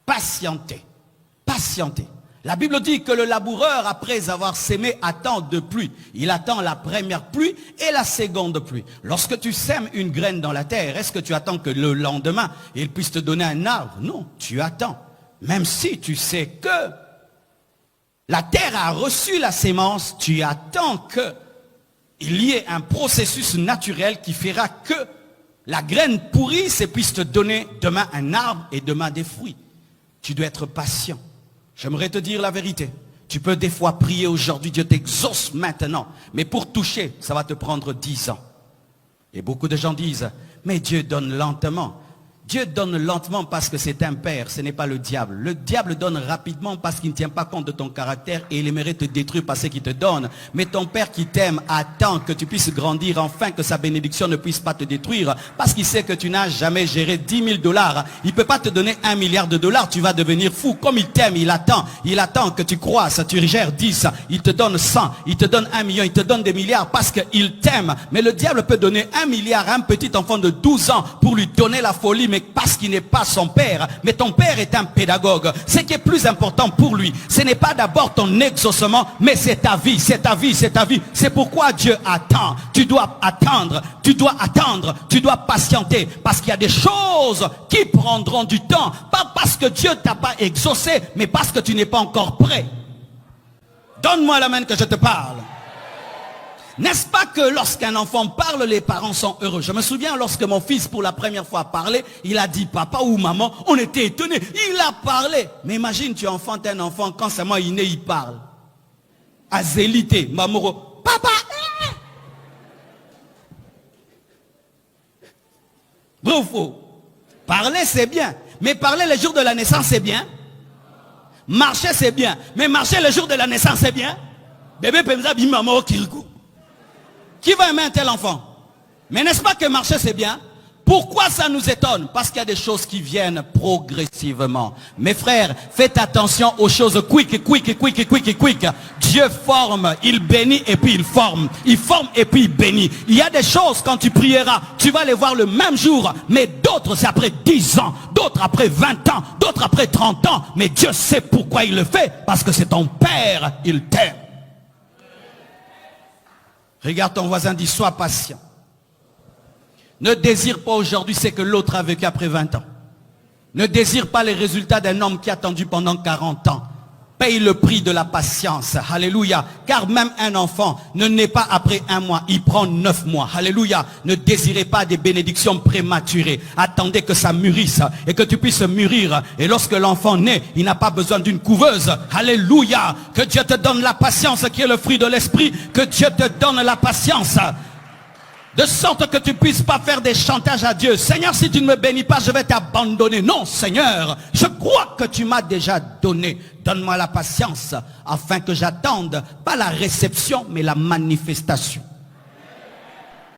patienter. Patienter. La Bible dit que le laboureur, après avoir sémé, attend deux pluies. Il attend la première pluie et la seconde pluie. Lorsque tu sèmes une graine dans la terre, est-ce que tu attends que le lendemain, il puisse te donner un arbre? Non, tu attends. Même si tu sais que la terre a reçu la sémence, tu attends qu'il y ait un processus naturel qui fera que la graine pourrisse et puisse te donner demain un arbre et demain des fruits. Tu dois être patient. J'aimerais te dire la vérité. Tu peux des fois prier aujourd'hui, Dieu t'exauce maintenant. Mais pour toucher, ça va te prendre 10 ans. Et beaucoup de gens disent, mais Dieu donne lentement. Dieu donne lentement parce que c'est un père, ce n'est pas le diable. Le diable donne rapidement parce qu'il ne tient pas compte de ton caractère et il aimerait te détruire par ce qu'il te donne. Mais ton père qui t'aime attend que tu puisses grandir enfin, que sa bénédiction ne puisse pas te détruire parce qu'il sait que tu n'as jamais géré 10 000 $. Il ne peut pas te donner 1 milliard de dollars, tu vas devenir fou. Comme il t'aime, il attend que tu croisses, tu gères 10, il te donne 100, il te donne 1 million, il te donne des milliards parce qu'il t'aime. Mais le diable peut donner 1 milliard à un petit enfant de 12 ans pour lui donner la folie, mais parce qu'il n'est pas son père. Mais ton père est un pédagogue. Ce qui est plus important pour lui, ce n'est pas d'abord ton exaucement, mais c'est ta vie, c'est ta vie, c'est ta vie. C'est pourquoi Dieu attend. Tu dois attendre, tu dois attendre, tu dois patienter. Parce qu'il y a des choses qui prendront du temps. Pas parce que Dieu t'a pas exaucé, mais parce que tu n'es pas encore prêt. Donne-moi la main que je te parle. N'est-ce pas que lorsqu'un enfant parle, les parents sont heureux? Je me souviens lorsque mon fils pour la première fois parlait, il a dit papa ou maman, on était étonnés. Il a parlé. Mais imagine, tu enfantes un enfant, quand seulement il naît, il parle. Azélité, mamoro, papa. Vrai ou faux? Parler c'est bien. Mais parler le jour de la naissance c'est bien. Marcher c'est bien. Mais marcher le jour de la naissance c'est bien. Bébé Pemza bim maman kirikou. Qui va aimer un tel enfant? Mais n'est-ce pas que marcher c'est bien? Pourquoi ça nous étonne? Parce qu'il y a des choses qui viennent progressivement. Mes frères, faites attention aux choses quick. Dieu forme, il bénit et puis il forme. Il forme et puis il bénit. Il y a des choses quand tu prieras, tu vas les voir le même jour. Mais d'autres c'est après 10 ans, d'autres après 20 ans, d'autres après 30 ans. Mais Dieu sait pourquoi il le fait. Parce que c'est ton Père, il t'aime. Regarde ton voisin, dis sois patient. Ne désire pas aujourd'hui ce que l'autre a vécu après 20 ans. Ne désire pas les résultats d'un homme qui a attendu pendant 40 ans. Paye le prix de la patience. Alléluia. Car même un enfant ne naît pas après 1 mois. Il prend 9 mois. Alléluia. Ne désirez pas des bénédictions prématurées. Attendez que ça mûrisse et que tu puisses mûrir. Et lorsque l'enfant naît, il n'a pas besoin d'une couveuse. Alléluia. Que Dieu te donne la patience qui est le fruit de l'esprit. Que Dieu te donne la patience. De sorte que tu ne puisses pas faire des chantages à Dieu. Seigneur, si tu ne me bénis pas, je vais t'abandonner. Non, Seigneur, je crois que tu m'as déjà donné. Donne-moi la patience afin que j'attende, pas la réception, mais la manifestation.